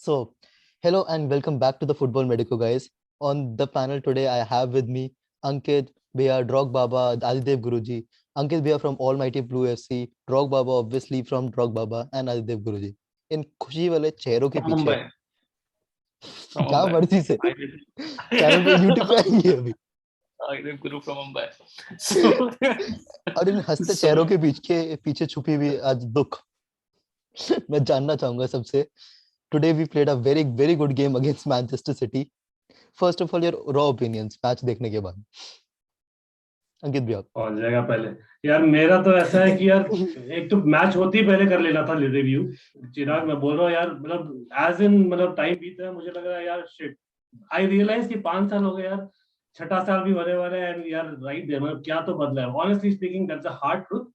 So, hello and welcome back to the Football Medico, guys. On the panel today, I have with me Ankit, Bhaiya, Drog Baba, Adidev Guruji. Ankit Bhaiya from Almighty Blue FC, Drog Baba obviously from Drog Baba and Adidev Guruji. इन खुशी वाले चेहरों के From पीछे Mumbai. From क्या Mumbai. मर्जी से I did. Channel पे YouTube पे आएंगे अभी I did Guru from Mumbai. So, और इन हंसते so चेहरों के पीछे पीछे छुपी हुई आज दुख मैं जानना चाहूंगा सबसे today we played a very very good game against Manchester City first of all your raw opinions match देखने के बाद अंकित भैया पहुंच जाएगा पहले। यार मेरा तो ऐसा है कि यार एक तो मैच होते ही पहले कर लेना था रिव्यू। चिराग मैं बोल रहा हूँ यार, मतलब एज इन मतलब टाइम बीता है, मुझे लग रहा है यार शिट आई रियलाइज कि 5 साल हो गए यार, छठा साल भी होने वाला है। एंड यार राइट है, मतलब क्या तो बदला है। Honestly speaking that's a hard truth.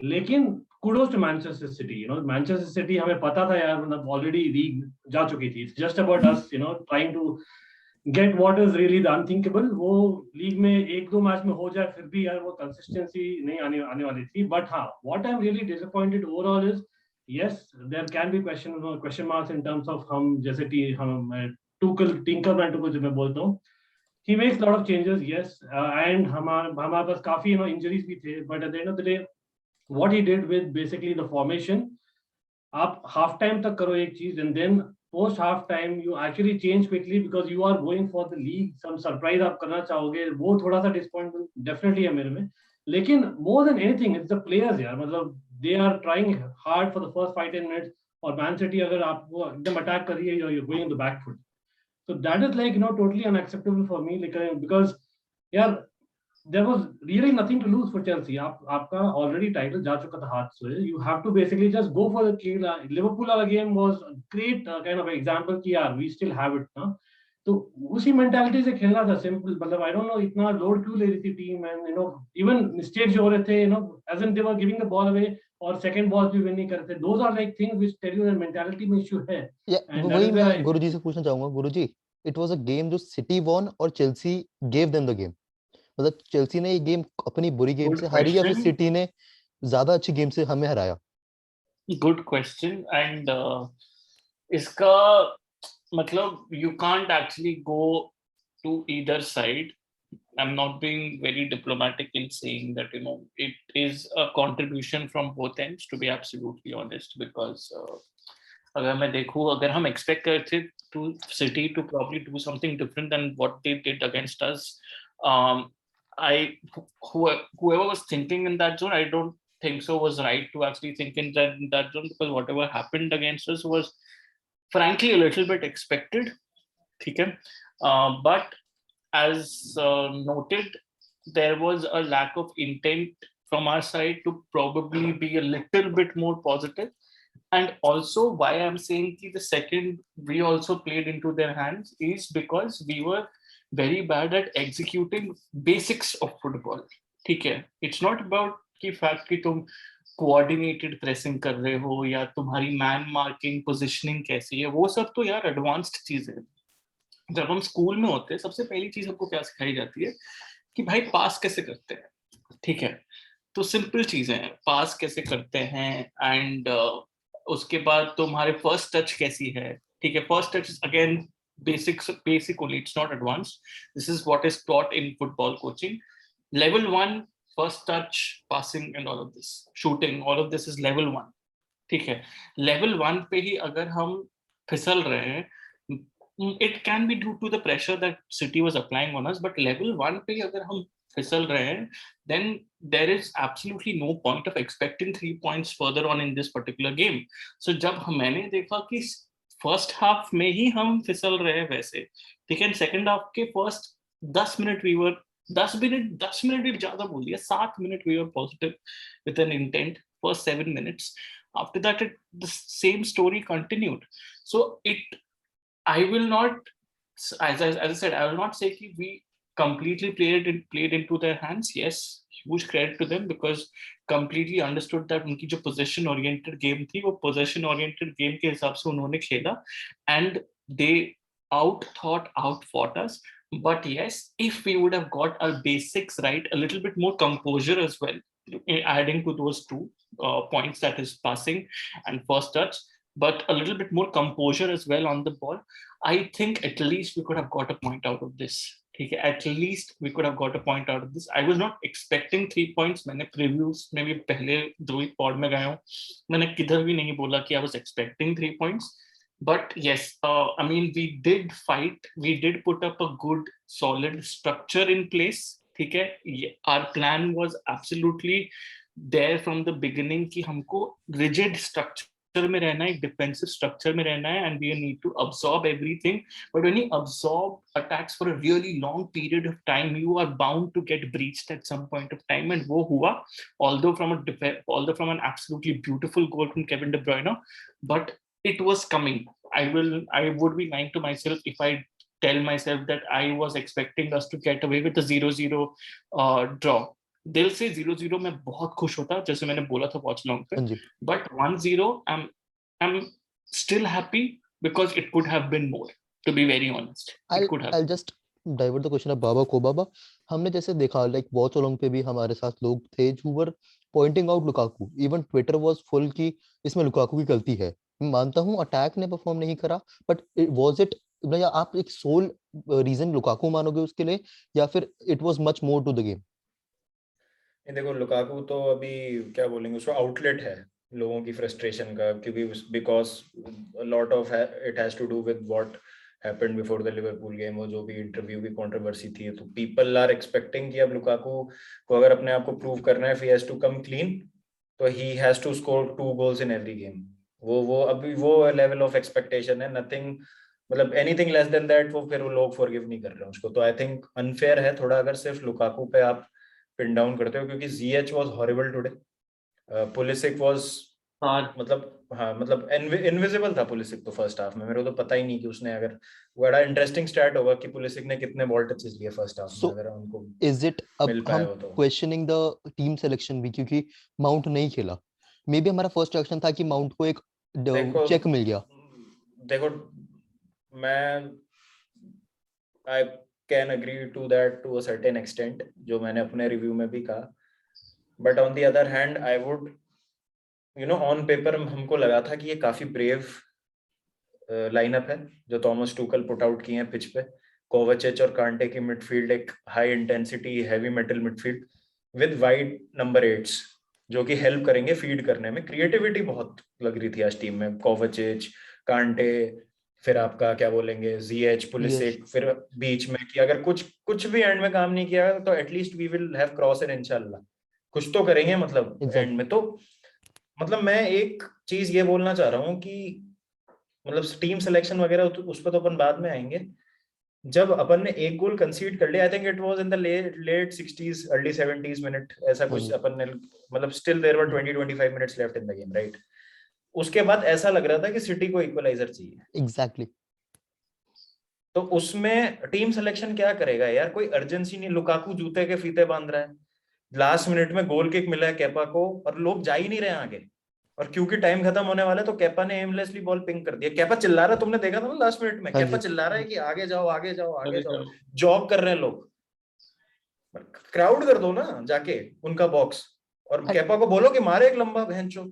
लेकिन kudos to Manchester City, Manchester City हमें पता था यार, मतलब ऑलरेडी लीग जा चुकी थी। Just about us trying to get what is really the unthinkable. वो लीग में एक दो मैच में हो जाए फिर भी यार वो कंसिस्टेंसी नहीं आने वाली थी। बट हाँ, what I am really disappointed overall is yes there can be question marks in terms of हम जैसे हम टूकल टिंकर मैन टूकल जो मैं बोलता हूँ, he makes a lot of changes, yes, and हमारे पास काफी injuries भी थे, but at the end of the day what he did with basically the formation, आप हाफ टाइम तक करो एक चीज and then post half time you actually change quickly because you are going for the league. Some surprise आप करना चाहोगे, वो थोड़ा सा डिसअपॉइंटमेंट डेफिनेटली है मेरे में। लेकिन more than anything it's the players यार, मतलब they are trying hard for the first 5-10 minutes. और मैन सिटी अगर आपको एकदम अटैक कर रही है, you going the back foot, so that is like totally unacceptable for me, like because yeah, there was really nothing to lose for Chelsea. आपका already title जा चुका था हाथ से. You have to basically just go for the kill. Liverpool वाला game was a great kind of example कि यार we still have it ना. तो उसी mentality से खेलना था simple. मतलब I don't know इतना load क्यों ले रही थी team, and even mistakes जो हो रहे थे, as in they were giving the ball away और second balls भी win नहीं कर रहे थे. Those are like things which tell you that mentality में issue है. And that वही is मैं where गुरुजी से पूछना चाहूंगा गुरुजी इट वाज अ गेम जो सिटी वॉन और Chelsea gave them the game मतलब चेल्सी ने ये गेम अपनी बुरी गेम good से हारी या फिर question. सिटी ने ज्यादा अच्छी गेम से हमें हराया Good question. And इसका मतलब you can't actually go to either side. I'm not being very diplomatic in saying that it is a contribution from both ends, to be absolutely honest, because अगर मैं देखूं, अगर हम expect करते to City to probably do something different than what they did against us, I whoever was thinking in that zone, I don't think so was right to actually think in that zone, because whatever happened against us was frankly a little bit expected. Okay? But as noted, there was a lack of intent from our side to probably be a little bit more positive. And also, why I'm saying the second we also played into their hands is because we were very bad at executing basics of football. ठीक है, it's not about कि fact कि तुम coordinated pressing कर रहे हो या तुम्हारी man marking positioning कैसी है, वो सब तो यार advanced चीजें हैं. जब हम स्कूल में होते हैं सबसे पहली चीज हमको क्या सिखाई जाती है कि भाई पास कैसे करते हैं. ठीक है, तो सिंपल चीजें हैं, पास कैसे करते हैं एंड उसके बाद तुम्हारे फर्स्ट टच कैसी है. ठीक है, first touch again basic only, it's not advanced. This is what is taught in football coaching. Level 1, first touch, passing and all of this, shooting, all of this is level 1. ठीक है, level 1 पे ही अगर हम फिसल रहे हैं, it can be due to the pressure that City was applying on us, but level 1 पे अगर हम फिसल रहे हैं, then there is absolutely no point of expecting 3 points further on in this particular game. So जब मैंने देखा कि फर्स्ट हाफ में ही हम फिसल रहे हैं वैसे, ठीक है, सेकंड हाफ के first 10 minute we were 10 minute भी ज्यादा बोल दिया, 7 minute we were positive with an intent. First 7 minutes, after that the same story continued. So I will not, as I said, I will not say that we completely played into their hands. Yes, huge credit to them because completely understood that उनकी जो possession oriented game थी, वो possession oriented game के हिसाब से उन्होंने खेला and they outfought us. But yes, if we would have got our basics right, a little bit more composure as well, adding to those two points, that is passing and first touch, but a little bit more composure as well on the ball. I think at least we could have got a point out of this. ठीक है, at least we could have got a point out of this. I was not expecting 3 points. मैंने previews में भी पहले 2 ही pod में गया हूँ, मैंने किधर भी नहीं बोला कि I was expecting 3 points. But yes, I mean, we did fight. We did put up a good, solid structure in place. ठीक है, our plan was absolutely there from the beginning कि हमको rigid structure में रहना है, एक defensive structure में रहना है, and we need to absorb everything. But when you absorb attacks for a really long period of time, you are bound to get breached at some point of time, and वो हुआ, although from an absolutely beautiful goal from Kevin De Bruyne, but it was coming. I would be lying to myself if I tell myself that I was expecting us to get away with a 0-0 draw. दिल से 0-0 में बहुत खुश होता, जैसे मैंने बोला था वॉच लॉन्ग पे, हाँ जी. but 1-0 I'm still happy because it could have been more, to be very honest. It could have. I'll just divert the question of बाबा को. बाबा, हमने जैसे देखा लाइक वॉच लॉन्ग पे भी हमारे साथ लोग थे who were pointing out Lukaku. Even Twitter was full कि इसमें लुकाकू की गलती है. मैं मानता हूँ अटैक ने परफॉर्म नहीं करा, बट वाज इट, या आप एक सोल रीजन लुकाकू मानोगे उसके लिए, या फिर it was much more to the game? देखो, लुकाकू तो अभी क्या बोलेंगे, उसको आउटलेट है लोगों की फ्रस्ट्रेशन का, क्योंकि because lot of it has to do with what happened before the Liverpool game, वो जो भी इंटरव्यू की कंट्रोवर्सी थी, तो पीपल आर एक्सपेक्टिंग कि अब लुकाकू को अगर अपने आप को प्रूव करना है, if he has to come clean, तो he has to score 2 goals in every game. वो अभी वो लेवल ऑफ एक्सपेक्टेशन है. नथिंग, मतलब एनीथिंग लेस देन दैट, वो फिर वो लोग फॉरगिव नहीं कर रहे हैं उसको. तो आई थिंक अनफेयर है थोड़ा अगर सिर्फ लुकाकू पे आप पिन डाउन करते हो, क्योंकि ZH was horrible today. Pulisic was, मतलब इनविजिबल था पुलिसिक तो फर्स्ट हाफ में. मेरे को तो पता ही नहीं कि उसने, अगर बड़ा इंटरेस्टिंग स्टैट होगा कि पुलिसिक ने कितने बॉल टचेस लिए फर्स्ट हाफ में, अगर उनको इज इट अब मिल हम पाया हो तो. क्वेश्चनिंग द टीम सिलेक्शन भी, क्योंकि माउंट नहीं खेला. मे बी हमारा फर्स्ट रिएक्शन था कि माउंट को एक चेक मिल गया. देखो, मैं I can agree to that to a certain extent, जो मैंने अपने रिव्यू में भी कहा. But on the other hand, I would, you know, on paper हमको लगा था कि ये काफी ब्रेव लाइनअप है जो थॉमस टूकल पुट आउट किए हैं पिच पे. कोवाचिच और कांटे की मिडफील्ड एक high intensity heavy metal midfield with wide number 8s, जो कि हेल्प करेंगे फीड करने में. क्रिएटिविटी बहुत लग रही थी आज टीम में. कोवाचिच, कांटे, फिर आपका क्या बोलेंगे ZH, पुलिसिक, फिर बीच में कि अगर कुछ भी एंड में काम नहीं किया तो at least we will have cross in इंशाल्लाह. कुछ तो करेंगे मतलब एंड में. तो मतलब मैं एक चीज ये बोलना चाह रहा हूँ कि मतलब टीम सिलेक्शन वगैरह उस पर तो अपन बाद में आएंगे. जब अपन ने एक गोल कंसीड कर लिया, I think it was in the late 60s early 70s minute, ऐसा कुछ अपन ने, मतलब still there were 20-25 minutes left in the game, right? उसके बाद ऐसा लग रहा था कि सिटी को इक्वलाइजर चाहिए. एग्जैक्टली. तो उसमें टीम सिलेक्शन क्या करेगा यार? कोई अर्जेंसी नहीं. लुकाकू जूते के फीते बांध रहा है, लास्ट मिनट में गोल किक मिला है केपा को, और लोग जा ही नहीं रहे आगे. और क्योंकि टाइम खत्म होने वाला है तो केपा ने एमलेसली बॉल पिंग कर दिया. केपा चिल्ला रहा, तुमने देखा था ना लास्ट मिनट में, केपा चिल्ला रहा है कि आगे जाओ आगे जाओ आगे जाओ. जॉग कर रहे हैं लोग. क्राउड कर दो ना जाके उनका बॉक्स, और केपा को बोलो कि मारे एक लंबा बहनचो.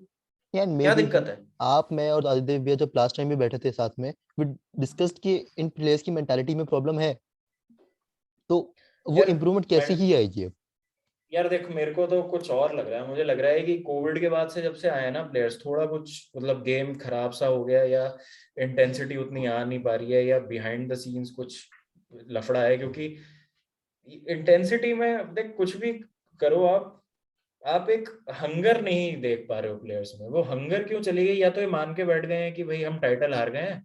क्या दिक्कत है? आप, मैं और आदित्य भैया जब लास्ट टाइम भी बैठे थे साथ में, वी डिस्कस्ड कि इन प्लेयर्स की मेंटालिटी में प्रॉब्लम है, तो वो इंप्रूवमेंट कैसे ही आएगी अब? यार देख, मेरे को तो कुछ और लग रहा है. मुझे लग रहा है कि कोविड के बाद से जब से आए ना प्लेयर्स, थोड़ा कुछ मतलब गेम खराब सा हो गया, या इंटेंसिटी उतनी आ नहीं पा रही है, या बिहाइंड द सीन्स कुछ लफड़ा है. क्योंकि इंटेंसिटी में देख, कुछ भी करो आप एक हंगर नहीं देख पा रहे हो प्लेयर्स में. वो हंगर क्यों चली गई? या तो ये मान के बैठ गए हैं कि भाई हम टाइटल हार गए हैं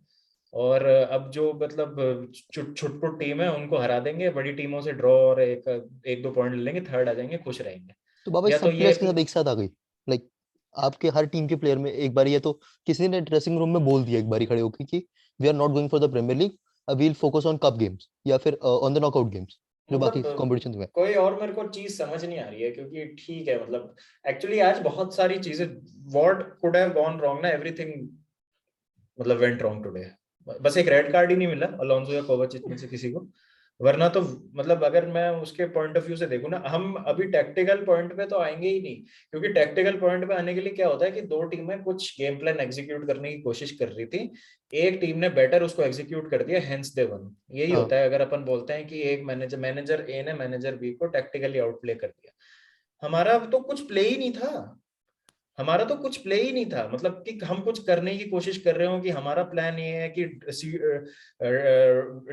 और अब जो मतलब छुटपुट टीम है उनको हरा देंगे, बड़ी टीमों से ड्रॉ और एक दो पॉइंट ले लेंगे, थर्ड आ जाएंगे, खुश रहेंगे. तो बाबा या सब तो ये प्लेयर्स के साथ एक साथ आ गई, लाइक आपके हर टीम के प्लेयर में एक बार, या तो किसी ने ड्रेसिंग रूम में बोल दिया एक बारी खड़े होकर कि we are not going for the Premier League, we will focus on cup games, या फिर ऑन द नॉकआउट गेम्स जो बाकी कॉम्पिटिशन में. कोई और मेरे को चीज समझ नहीं आ रही है. क्योंकि ठीक है, मतलब एक्चुअली आज बहुत सारी चीजें, what could have gone wrong ना, एवरीथिंग मतलब वेंट रॉन्ग टुडे. बस एक रेड कार्ड ही नहीं मिला अलोंसो या कोवाचिच में से किसी को, वरना तो मतलब अगर मैं उसके पॉइंट ऑफ व्यू से देखूं ना, हम अभी टैक्टिकल पॉइंट पे तो आएंगे ही नहीं, क्योंकि टैक्टिकल पॉइंट पे आने के लिए क्या होता है कि दो टीमें कुछ गेम प्लान एग्जीक्यूट करने की कोशिश कर रही थी, एक टीम ने बेटर उसको एग्जीक्यूट कर दिया, हेंस दे वन। यही हाँ होता है अगर अपन बोलते हैं कि एक मैनेजर ए ने मैनेजर बी को टैक्टिकली आउटप्ले कर दिया। हमारा तो कुछ प्ले ही नहीं था, हमारा तो कुछ प्ले ही नहीं था, मतलब कि हम कुछ करने की कोशिश कर रहे हो कि हमारा प्लान ये है कि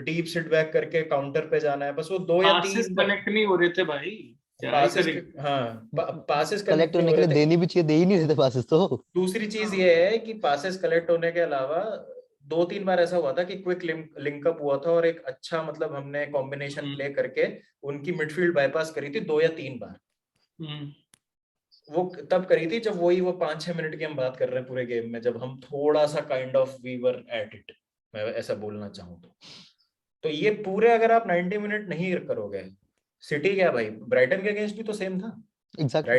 डीप सिट बैक करके काउंटर पे जाना है, बस वो दो या पासिस तीन कनेक्ट नहीं हो रहे थे भाई, क्या ही पासिस, करेंगे। हाँ पासिस कलेक्ट कनेक्ट नहीं करने हो के रहे लिए थे। देनी भी चाहिए, दे ही नहीं रहे थे पासेस तो। दूसरी चीज हाँ। ये है कि पासिस कलेक्ट होने के अलावा दो तीन बार ऐसा हुआ था कि क्विक लिंकअप हुआ था और एक अच्छा मतलब हमने कॉम्बिनेशन हम्म, प्ले करके उनकी मिडफील्ड बाईपास करी थी 2 या 3 बार। हम्म, वो तब करी थी जब वही वो 5-6 मिनट की हम बात कर रहे हैं पूरे गेम में, जब हम थोड़ा सा kind of we were at it, मैं ऐसा बोलना चाहूँ तो ये पूरे अगर आप 90 मिनट नहीं करोगे, सिटी क्या भाई, ब्राइटन के अगेंस्ट भी तो सेम था। एग्जैक्टली।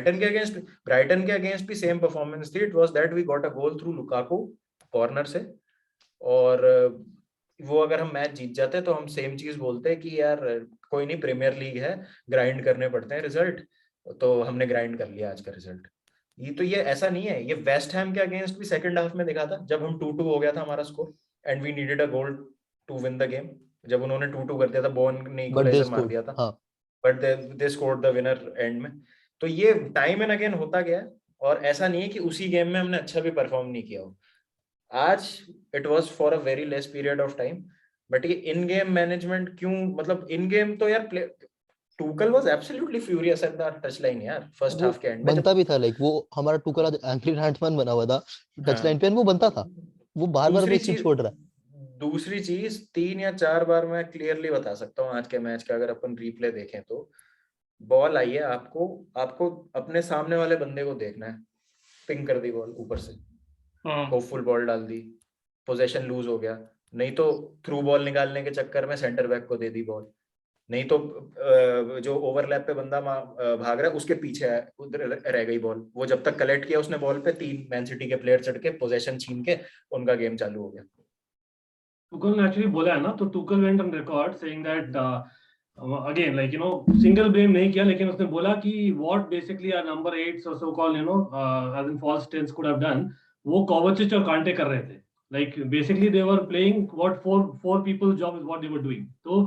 ब्राइटन के अगेंस्ट भी सेम परफॉर्मेंस थी। It was that we got a goal through Lukaku corner से, और वो अगर हम मैच जीत जाते तो हम सेम चीज बोलते कि यार कोई नहीं, प्रीमियर लीग है, ग्राइंड करने पड़ते हैं रिजल्ट, तो हमने ग्राइंड कर लिया आज का रिजल्ट। ये ऐसा नहीं है, ये वेस्ट हैम के अगेंस्ट भी सेकंड हाफ में दिखा था, जब हम 2-2 हो गया था हमारा score and we needed a goal to win the game, जब उन्होंने 2-2 कर दिया था, बोन ने बट दे इक्वलाइजर मार स्कोर्ड। दिया था, हाँ but they scored the winner end में। तो ये टाइम एंड अगेन होता गया, और ऐसा नहीं है कि उसी गेम में हमने अच्छा भी परफॉर्म नहीं किया हो। आज it was for a very less period of time, but ये इन गेम मैनेजमेंट क्यों, मतलब इन गेम तो यार Tuchel was absolutely furious at the touch line यार, फर्स्ट वो हाफ के एंड में बनता जब, भी था, लाइक वो हमारा टूकल आज एंग्री हैंड्समैन बना हुआ था टच हाँ। लाइन पे, and वो बनता था। वो बार बार दूसरी मिस चीज छोड़ रहा है। दूसरी चीज 3 या 4 बार मैं क्लियरली बता सकता हूँ आज के मैच का, अगर अपन रिप्ले देखें तो बॉल आई है, आपको आपको अपने सामने वाले बंदे को देखना है, पिंग कर दी बॉल ऊपर से, हाँ, होपफुल बॉल डाल दी, पोजेशन लूज हो गया, नहीं तो थ्रू बॉल निकालने के चक्कर में सेंटर बैक को दे दी बॉल, नहीं तो जो ओवरलैप पे बंदा भाग रहा है उसके पीछे उधर रह गई बॉल, वो जब तक कलेक्ट किया उसने बॉल पे, 3 मैन सिटी के प्लेयर चढ़ के पोजेशन छीन के उनका गेम चालू हो गया। Tuchel ने actually बोला है ना, तो Tuchel went on record saying that again, like single blame नहीं किया, लेकिन उसने बोला कि what basically our number 8 or so called as in false tens could have done, वो Kovacic और Kante कर रहे थे। Like basically they were playing what four people's job is what they were doing. तो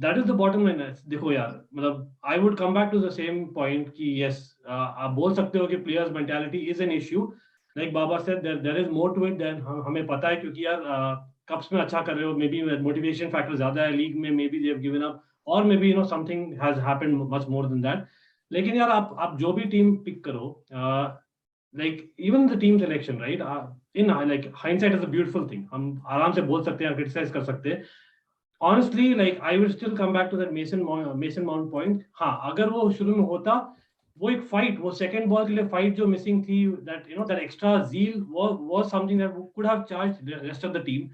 that is the bottom line है। देखो यार, मतलब I would come back to the same point कि yes, आप बोल सकते हो कि players mentality is an issue. Like Baba said, there is more to it than हमें पता है, क्योंकि यार कप्स में अच्छा कर रहे हो, मे बी मोटिवेशन फैक्टर ज्यादा है, लीग में maybe they have given up, और maybe something has happened much more than that. लेकिन यार आप जो भी टीम पिक करो, like even the team selection, right, in like hindsight is a beautiful thing, हम आराम से बोल सकते हैं, क्रिटिसाइज कर सकते हैं। Honestly like I will still come back to that Mason Mount point. हाँ, अगर वो शुरू में होता, वो एक फाइट, वो सेकंड बॉल के लिए फाइट जो मिसिंग थी, that that extra zeal was something that could have charged rest of the team.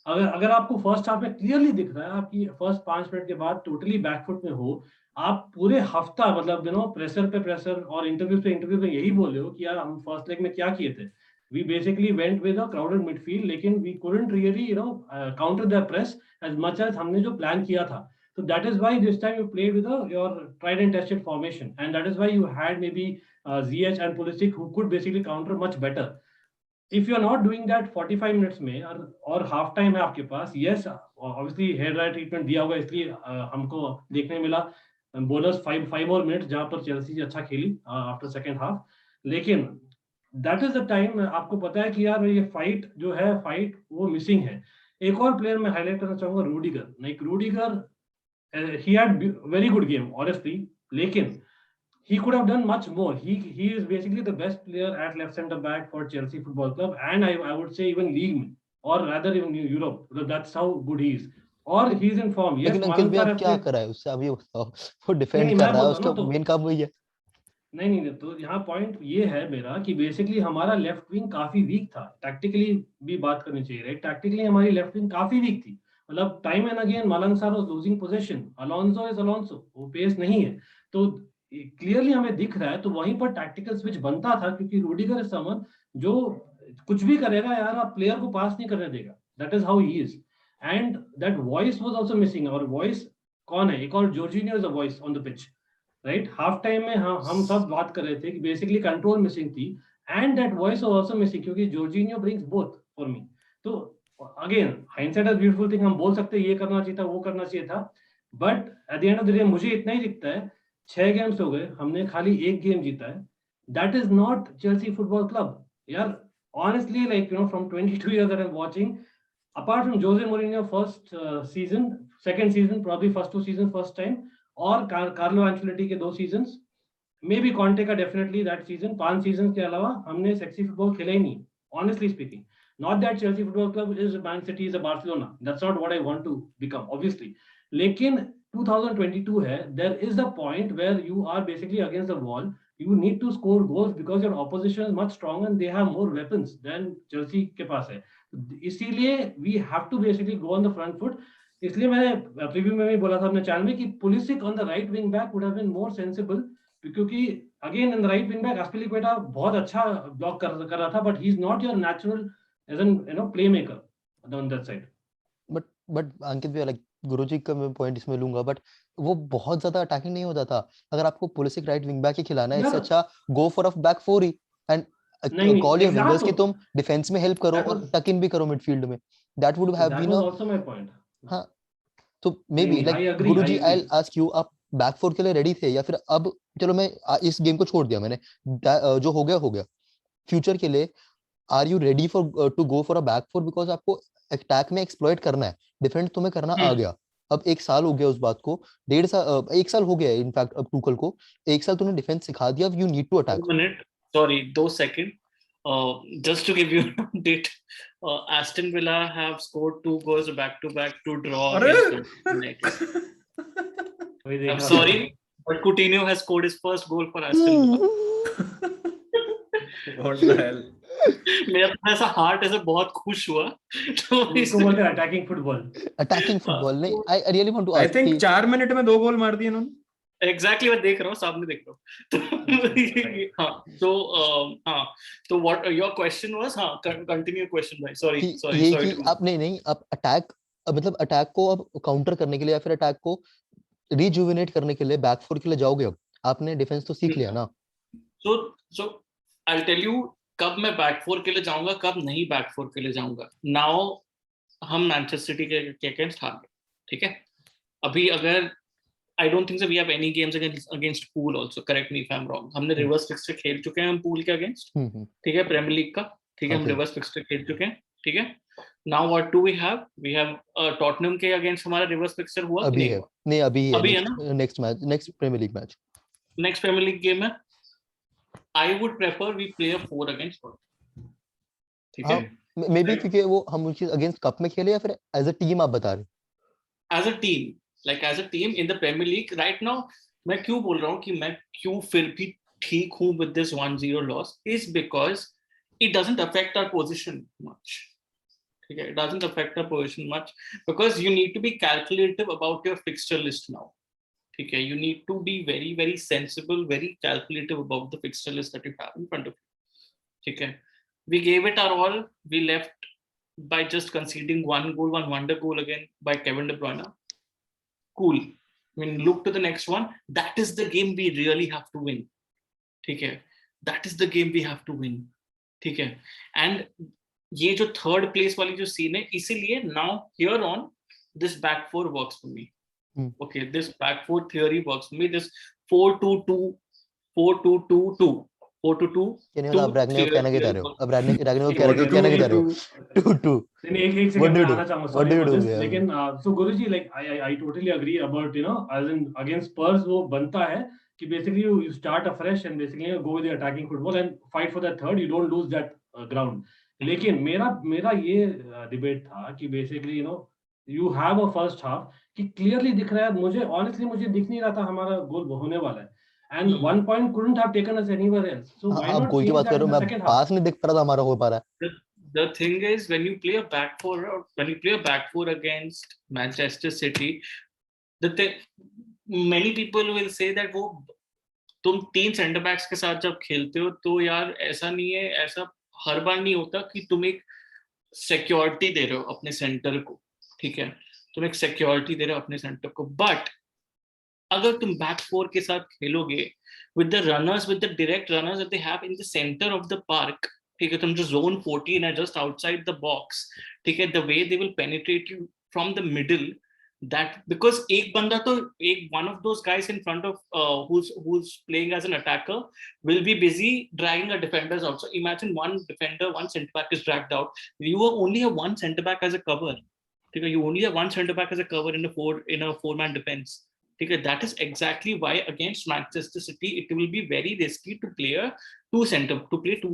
अगर अगर आपको फर्स्ट हाफ में क्लियरली दिख रहा है आपकी फर्स्ट 5 मिनट के बाद टोटली बैकफुट में हो, आप पूरे हफ्ता मतलब प्रेशर पे प्रेशर और इंटरव्यू पे यही बोल रहे हो कि यार हम फर्स्ट लेग में क्या किए थे, we basically went with a crowded midfield, लेकिन we couldn't really counter the press as much as हमने जो प्लान किया था। So that is why this time you played with your tried and tested formation, and that is why you had maybe Ziyech and Pulisic who could basically counter much better. If you are not doing that 45 minutes में और half time है आपके पास, yes obviously hair dry treatment दिया होगा, इसलिए हमको देखने मिला बोनस 5 और मिनट जहां पर चेल्सी अच्छा खेली आफ्टर सेकेंड हाफ। लेकिन दैट इज द टाइम आपको पता है कि यार ये फाइट जो है, फाइट वो मिसिंग है। एक और प्लेयर मैं हाईलाइट करना चाहूंगा, Rudiger. Like Rudiger, he had very good game honestly, lekin he could have done much more. He is basically the best player at left center back for Chelsea Football Club, and I would say even league में, or rather even Europe, because that's how good he is, or he is in form. Yes, लेकिन अंकित Malang भी sir अब have क्या played, करा है उससे, अब ये बताओ। वो नहीं डिफेंड नहीं कर मैं रहा है, बोलता हूँ उसका ना, तो मेन काम वही है। नहीं, तो यहाँ पॉइंट ये है मेरा कि बेसिकली हमारा लेफ्ट विंग काफी वीक था, टैक्टिकली भी बात करनी चाहिए, राइट, टैक्टिकली हमारी लेफ्ट विंग काफी वीक थी। मतलब time and again Malang sir was losing position, Alonso is Alonso, वो पेस नहीं है, तो क्लियरली हमें दिख रहा है, तो वहीं पर टैक्टिकल स्विच बनता था, क्योंकि रूडिगर इज समवन जो कुछ भी करेगा यार, आप प्लेयर को पास नहीं करने देगा, that is how he is, and that voice was also missing, और वॉइस कौन है, एक और Jorginho is a voice on the pitch, right? Half time में हम सब बात कर रहे थे कि बेसिकली कंट्रोल मिसिंग थी and that voice was also missing, क्योंकि Jorginho brings both for me. तो again hindsight is beautiful thing, हम बोल सकते हैं ये करना चाहिए था, वो करना चाहिए था, but at the end of the day मुझे इतना ही दिखता है 6 गेम्स हो गए, हमने खाली एक गेम जीता है, that is not Chelsea football club यार। Honestly, like, you know, from 22 years that I'm watching, apart from Jose Mourinho first season, second season, probably first 2 seasons first time, और कार्लो एंचेलोटी के 2 seasons, maybe Conte का definitely that season, 5 season के अलावा हमने sexy football खेला ही नहीं, honestly speaking. Not that Chelsea football club is Man City is a Barcelona, that's not what I want to become obviously, लेकिन 2022 है, there is a point where you are basically against the wall, you need to score goals because your opposition is much stronger and they have more weapons than Chelsea के पास है, इसीलिए we have to basically go on the front foot। इसलिए मैंने preview में भी बोला था अपने चैनल में कि Pulisic on the right wing back would have been more sensible, क्योंकि again in the right wing back Azpilicueta बहुत अच्छा ब्लॉक कर रहा था, but he is not your natural as an playmaker on that side. But Ankit भी like गुरुजी का मैं point इसमें लूंगा, बट वो बहुत ज्यादा अटैकिंग नहीं होता था। अगर आपको पुलिसिक राइट विंग बैक ही खिलाना है, इससे अच्छा गो for a back four he and call your wingers कि तुम डिफेंस में हेल्प करो और टक इन भी करो मिडफील्ड में, that would have been also my point. हां, तो may be like Guruji I will ask you, आप बैक फोर के लिए रेडी थे या फिर अब चलो मैं इस गेम को छोड़ दिया मैंने, जो हो गया फ्यूचर के लिए are you ready for to go for a back four, because आपको अटैक में एक्सप्लॉइट करना है, डिफेंड तुम्हें करना आ गया। अब 1 साल हो गया उस बात को, 1 साल हो गया है इनफैक्ट अब टूकल को, 1 साल तुमने डिफेंस सिखा दिया, you need to attack. 1 minute, sorry 2 second, just to give you an update, Aston Villa have scored 2 goals back to back to draw against United. I'm sorry, but Coutinho has scored his first goal for Aston Villa. What the hell? मेरा थोड़ा सा heart ऐसे बहुत खुश हुआ, तो इसको बोलते हैं अटैकिंग फुटबॉल नहीं, I really want to I ask think कि 4 मिनट में 2 गोल मार दिए इन्होंने। एग्जैक्टली मैं देख रहा हूँ, सामने देख रहा हूँ। तो हाँ, तो व्हाट योर क्वेश्चन वाज, हाँ कंटिन्यू क्वेश्चन भाई, सॉरी ये कि आप नहीं आप अटैक, मतलब अटैक को अब काउंटर करने के लिए या फिर अटैक को रिजुविनेट करने के लिए बैक फोर के लिए जाओगे, अब आपने डिफेंस तो सीख लिया ना। सो आई टेल यू कब मैं बैक फोर के लिए जाऊंगा, कब नहीं बैक फोर के लिए जाऊंगा। नाउ हम मैनचेस्टर सिटी के अगेंस्ट हार गए, ठीक है। अभी अगर I don't think so we have any games against Pool also, correct me if I'm wrong, हमने रिवर्स फिक्सचर खेल चुके हैं हम पूल के अगेंस्ट, ठीक है, प्रीमियर लीग का, ठीक है, हम रिवर्स फिक्सचर खेल चुके हैं, ठीक है। Now what do we have Tottenham के अगेंस्ट हमारा रिवर्स फिक्सचर हुआ अभी नहीं है, हुआ? नहीं अभी है ना, next match, next premier league match, next premier league game है। I would prefer we play a 4 against 4, ठीक है। मे बी क्योंकि वो हम उनके अगेंस्ट कप में खेले या फिर एज अ टीम आप बता रहे हो? As a team, like as a team in the Premier League right now. मैं क्यों बोल रहा हूँ कि मैं क्यों फिर भी ठीक हूँ with this 1-0 loss, is because it doesn't affect our position much. Okay, it doesn't affect our position much because you need to be calculative about your fixture list now. Okay, you need to be very, very sensible, very calculative about the fixture list that you have in front of you. Okay, we gave it our all. We left by just conceding 1 goal, one wonder goal again by Kevin De Bruyne. Cool. I mean, look to the next one. That is the game we really have to win. Okay, that is the game we have to win. ठीक है। And ये जो third place वाली जो scene है, इसीलिए now here on this back four works for me. Okay, this back four theory works for me, this 4-2-2 4-2-2-2 4-2-2 अब रैग्निक कहना क्या चाह रहे हो? अब रैग्निक कहना क्या चाह रहे हो? 2-2 नहीं, एक सेकंड मैं आना चाहूंगा, सॉरी, लेकिन so Guruji, like I totally agree about, you know, as in against Spurs वो बनता है कि basically you start afresh and basically go with the attacking football and fight for that third, you don't lose that ground. लेकिन मेरा ये debate था कि basically, you know, you have a first half कि क्लियरली दिख रहा है, मुझे ऑनेस्टली मुझे दिख नहीं रहा था हमारा गोल होने वाला है, and 1 point couldn't have taken us anywhere else, so why not गोल की बात कर रहे हो, मैं पास नहीं दिख पा रहा था हमारा हो पा रहा है। The thing is, when you play a back four, or when you play a back four against Manchester City, many people will say that वो तुम 3 सेंटर बैक्स के साथ जब खेलते हो तो यार ऐसा नहीं है, ऐसा हर बार नहीं होता कि तुम एक सिक्योरिटी दे रहे हो अपने सेंटर को, ठीक है, तुम एक सिक्योरिटी दे रहे हो अपने सेंटर को, बट अगर तुम बैक फोर के साथ खेलोगे with the runners, with the direct runners that they have in the center of the park, ठीक है, तुम जो zone 14 है just outside the box, ठीक है, the way they will penetrate you from the middle, that because एक बंदा तो एक one of those guys in front of who's playing as an attacker will be busy dragging a defenders out. So imagine one defender, one center back is dragged out. You only have one center back as a cover. ठीक है, you only have one center back as a cover in a four-man defense. ठीक है, that is exactly why against Manchester City it will be very risky to play two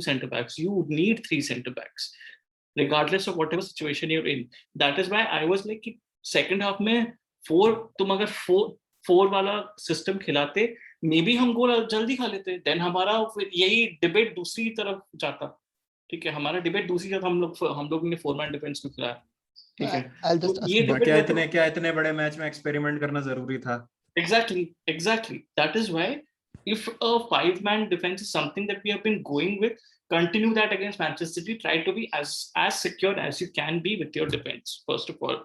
center backs. You need three center backs, regardless of whatever situation you're in. That is why I was like कि second half में तुम अगर four वाला system खिलाते, maybe हम गोल जल्दी खा लेते. Then हमारा फिर यही debate दूसरी तरफ जाता. ठीक है, हमारा debate दूसरी तरफ हम लोग ने four-man defense को खिलाया. ठीक है, I'll just तो ये क्या इतने बड़े मैच में एक्सपेरिमेंट करना जरूरी था? Exactly. That is why if a five-man defense is something that we have been going with, continue that against Manchester City. Try to be as secure as you can be with your defense, first of all.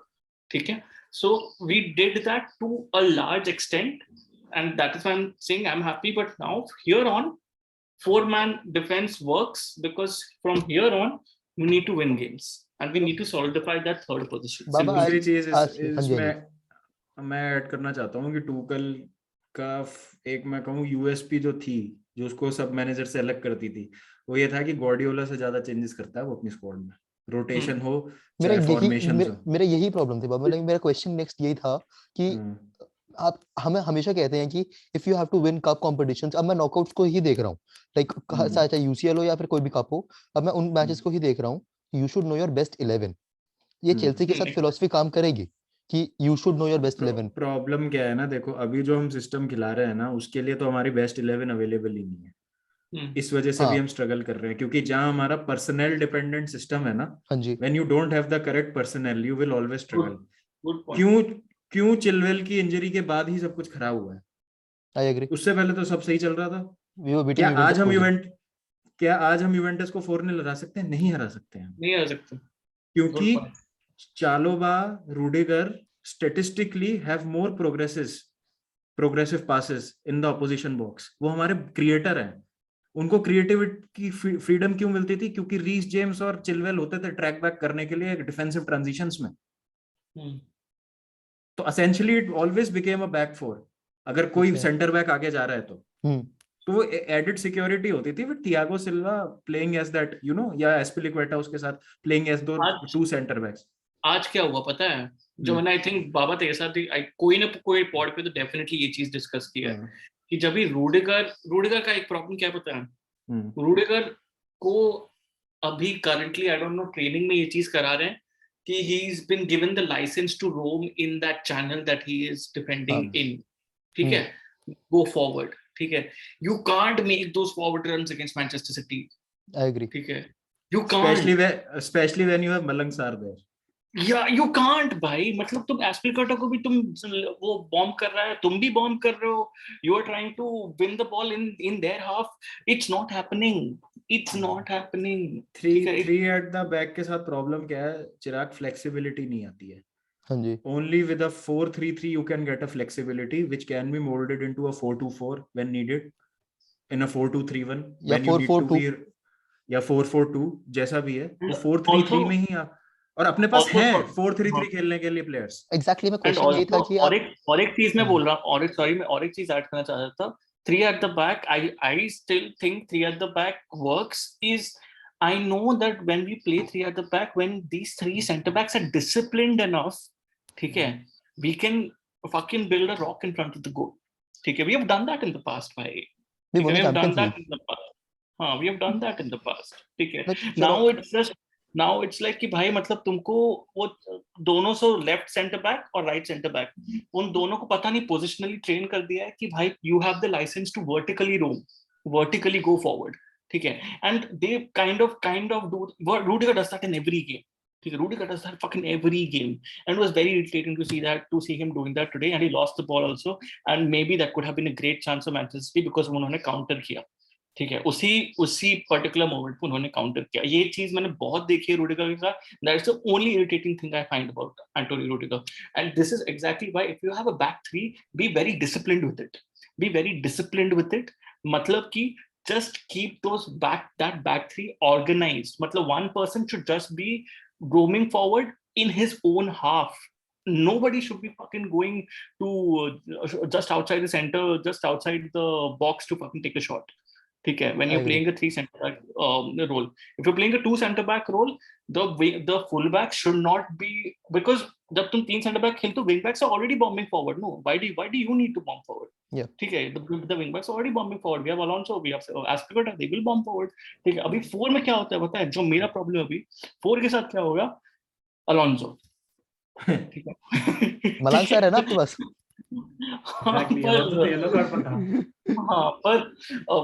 Okay? So we did that to a large extent, and that is why I'm saying I'm happy. But now here on, four-man defense works because from here on we need to win games and we need to solidify that third position. Baba, दूसरी चीज हाँ जी, इसमें मैं add करना चाहता हूँ कि Tuchel का एक मैं कहूँ यूएसपी जो थी, जो उसको सब मैनेजर से अलग करती थी, वो ये था कि गार्डियोला से ज्यादा चेंजेस करता है वो अपनी स्क्वाड में, रोटेशन हो चाहे फॉर्मेशन हो. मेरा यही प्रॉब्लम थी बाबा. मेरा क्वेश्चन नेक्स्ट यही था कि आप हमें हमेशा कहते हैं कि if you have to win cup competitions. अब मैं नॉकआउट्स को ही देख रहा हूँ, लाइक चाहे यूसीएल हो या फिर कोई भी कप हो, अब मैं उन मैचेस को ही देख रहा हूँ. You should know your best 11. ये चेल्सी के साथ फिलॉसफी काम करेगी कि you should know your best 11. Problem क्या है ना, देखो अभी जो हम सिस्टम खिला रहे हैं ना, उसके लिए तो हमारी बेस्ट 11 अवेलेबल ही नहीं है. इस वजह से भी हम स्ट्रगल कर रहे हैं, क्योंकि जहां हमारा पर्सनल डिपेंडेंट सिस्टम है ना, when you don't have the correct personal you will always struggle. क्यों चिलवेल की इंजरी के बाद ही सब कुछ खराब हुआ है. I agree. उससे पहले तो सब सही चल रहा था. क्या आज हम यूवेंटस को 4-0 हरा सकते हैं? नहीं हरा सकते हैं. नहीं हरा सकते, क्योंकि चालोबा, Rudiger statistically have more progressive passes in the opposition box. वो हमारे क्रिएटर हैं. उनको क्रिएटिविटी की फ्रीडम क्यों मिलती थी? क्योंकि रीस जेम्स और चिलवेल होते थे ट्रैक बैक करने के लिए डिफेंसिव ट्रांजिशंस में. तो essentially it always became a back four. अगर कोई सेंटर बैक आगे जा रहा है तो वो एडेड सिक्योरिटी होती थी with Thiago Silva playing as that, you know, या एस्पिलिक्वेटा उसके साथ प्लेइंग एज दो टू सेंटर बैक्स. आज क्या हुआ पता है? जो मैंने आई थिंक बाबा तेरे साथ कोई ना कोई पॉड पे तो डेफिनेटली ये चीज डिस्कस किया है कि जब भी रूडिगर का एक प्रॉब्लम क्या पता है? रूडिगर को अभी currently I don't know training में ये चीज करा रहे हैं कि he is been given the license to roam in that channel that he is defending in. ठीक है, गो फॉरवर्ड. ठीक है, you can't make those forward runs against Manchester City. I agree. ठीक है, you can't, specially when you have Malang Sarr there. या you can't भाई. मतलब तुम एस्पिलिक्वेटा को भी तुम वो बॉम्ब कर रहा है, तुम भी बॉम्ब कर रहे हो. You are trying to win the ball in their half. It's not happening. Three at the back के साथ प्रॉब्लम क्या है चिराग? फ्लेक्सिबिलिटी नहीं आती है. हाँ जी. Only with a 4-3-3 you can get a flexibility which can be molded into a 4-2-4 when needed, in a 4-2-3-1 when you need to be, या 4-4-2 जैसा भी है. वो 4-3-3 में ही और अपने पास है 4-3-3 खेलने के लिए प्लेयर्स. एग्जैक्टली. मैं क्वेश्चन ये था कि और एक चीज मैं बोल रहा हूँ, और एक चीज ऐड करना चाह रहा था. 3 at the back, I still think 3 at the back works. I know that when we play 3 at the back, when these 3 center backs are disciplined enough, ठीक है, we can fucking build a rock in front of the goal. ठीक है, we have done that in the past, भाई. We have done that in the past. हाँ, we have done that in the past. ठीक है. Now it's like कि भाई मतलब तुमको वो दोनों सो लेफ्ट सेंटर बैक और राइट सेंटर बैक, उन दोनों को पता नहीं पोजिशनली ट्रेन कर दिया है कि भाई you have the license to vertically go forward. ठीक है, and they kind of do. Rudiger does that in every game. ठीक है, Rudiger does that fucking every game, and it was very irritating to see him doing that today, and he lost the ball also, and maybe that could have been a great chance for Manchester City because उन्होंने counter किया. ठीक है, उसी particular moment पे उन्होंने counter किया। ये चीज मैंने बहुत देखी है रूडिगर के साथ। That's the only irritating thing I find about Antonio Rudiger, and this is exactly why if you have a back three, be very disciplined with it, be very disciplined with it. मतलब कि just keep that back three organized. मतलब one person should just be roaming forward in his own half. Nobody should be fucking going to just outside the center, just outside the box to fucking take a shot. ठीक है, when I you're agree. playing a 3 center back role, if you're playing a 2 center back role, the full back should not be, because जब तुम 3 center back खेलते हो, wing backs are already bombing forward. No, why do you need to bomb forward? Yeah. ठीक है, the wing backs are already bombing forward. We have Alonso, we have Azpilicueta, they will bomb forward. ठीक है, अभी 4 में क्या होता है पता है? जो मेरा प्रॉब्लम अभी 4 के साथ क्या होगा? Alonso, ठीक है। मलांग सर है ना आपके पास? Exactly, Alonso तो yellow card पर था। हाँ, पर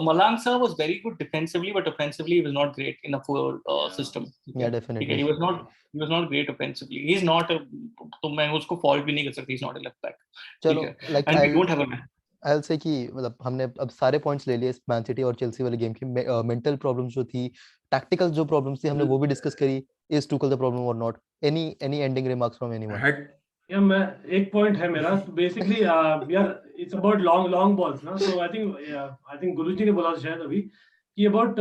Malang Sir was very good defensively, but offensively he was not great in a full system. Yeah, ठीक है, definitely. he was not great offensively. He's not a, तो मैं उसको fault भी नहीं कर सकती. He's not a left back. चलो, ठीक है, like and we don't have a man. I'll say कि मतलब हमने अब सारे पॉइंट्स ले लिए इस मैन सिटी और चेल्सी वाले गेम की। मेंटल प्रॉब्लम्स जो थी, टैक्टिकल जो प्रॉब्लम्स थी, हमने वो भी डिस्कस करी। इज टुकल द प्रॉब्लम और not? Any ending remarks from anyone? या मैं एक पॉइंट है मेरा बेसिकली यार इट्स अबाउट लॉन्ग बॉल्स ना। सो आई थिंक गुरुजी ने बोला शायद अभी कि अबाउट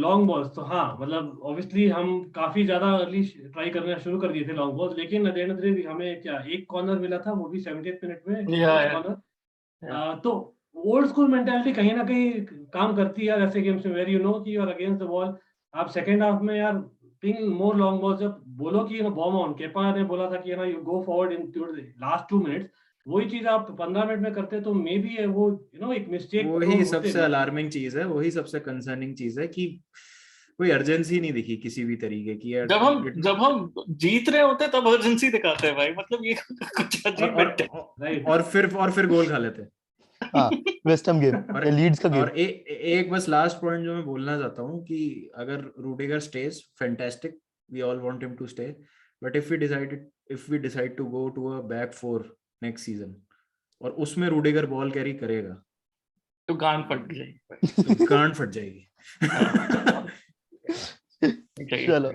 लॉन्ग बॉल्स। तो हाँ, मतलब ऑब्वियसली हम काफी ज्यादा अर्ली ट्राई करना शुरू कर दिए थे लॉन्ग बॉल्स, लेकिन at the end of the day हमें क्या एक कॉर्नर मिला था, वो भी 70th मिनट में कॉर्नर। तो ओल्ड स्कूल मेंटालिटी कहीं ना कहीं काम करती है यार ऐसे गेम्स में, वेर यू नो कि you are against the wall. आप सेकंड हाफ में यार पिंग मोर लॉन्ग बॉल, जब बोलो कि बॉम्ब ऑन, केपा ने बोला था कि you go forward in last 2 minutes, वही चीज आप 15 मिनट में करते तो मे बी वो एक मिस्टेक। वही सबसे अलार्मिंग चीज है, वही सबसे कंसर्निंग चीज है कि कोई अर्जेंसी नहीं दिखी किसी भी तरीके की यार। जब हम जीत रहे होते तब अर्जेंसी दिखाते हैं भाई, मतलब ये कुछ अजीब है। और फिर गोल खा लेते हैं। हाँ, वेस्ट हैम गेम और लीड्स का गेम। और एक बस लास्ट पॉइंट जो मैं बोलना चाहता हूँ कि अगर Rudiger stays, fantastic, we all want him to stay, but if we decide to go to a back 4 next season और उसमें रूडिगर बॉल कैरी करेगा तो गांड फट जाएगी। चलो,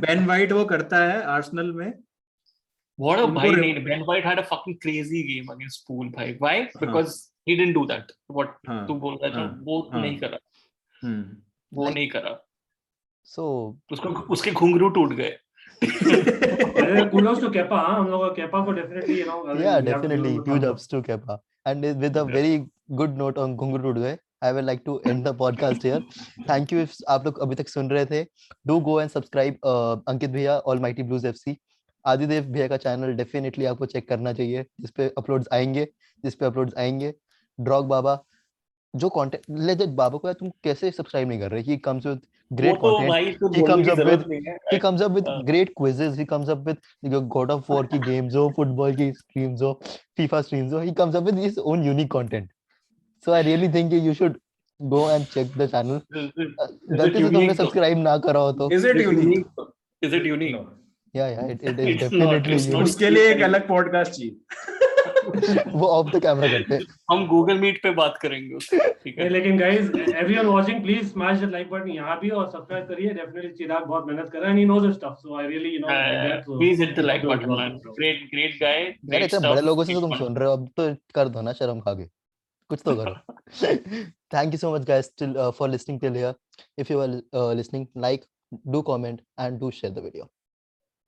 बेन वाइट वो करता है आर्सेनल में। What a भाई नहीं, Ben White had a fucking crazy game against Poole भाई। Why? Because he didn't do that. What तू बोल रहा है वो नहीं करा, वो नहीं करा। So उसके घुंघरू टूट गए। Kudos to Kepa, हम लोग Kepa को definitely yeah, definitely huge ups to Kepa. And with a very good note on घुंघरू टूट गए, I would like to end the podcast here. Thank you if आप लोग अभी तक सुन रहे थे। Do go and subscribe अंकित भैया Almighty Blues FC, आदिदेव भैया का चैनल डेफिनेटली आपको चेक करना चाहिए, जिस पे अपलोड्स आएंगे। ड्रॉग बाबा जो कंटेंट लेजेंड बाबा को तुम कैसे सब्सक्राइब नहीं कर रहे? He comes with great content, he comes up with great quizzes, he comes up with God of War की गेम्स हो, फुटबॉल की स्ट्रीम्स हो, FIFA स्ट्रीम्स हो, he comes up with his own unique content. So I really think you should go and check the channel. गलती से तुमने subscribe ना करा हो तो Is it unique? No. Yeah, it is definitely unique. उसके लिए एक अलग पॉडकास्ट चाहिए। वो ऑफ द कैमरा करते हैं, हम गूगल मीट पे बात करेंगे उसको, ठीक है। लेकिन guys, everyone watching, please smash the like button यहाँ भी और सब्सक्राइब करिए। डेफिनेटली चिराग बहुत मेहनत कर रहा है, and he knows his stuff, so I really like that. So please hit the like button, man. Great guy, यार great इतने stuff। बड़े लोगों से तो तुम सुन रहे हो, अब तो कर दो ना शर्म खा के, कुछ तो करो। Thank you so much guys for listening till here. If you are listening, like, do comment and do share the video.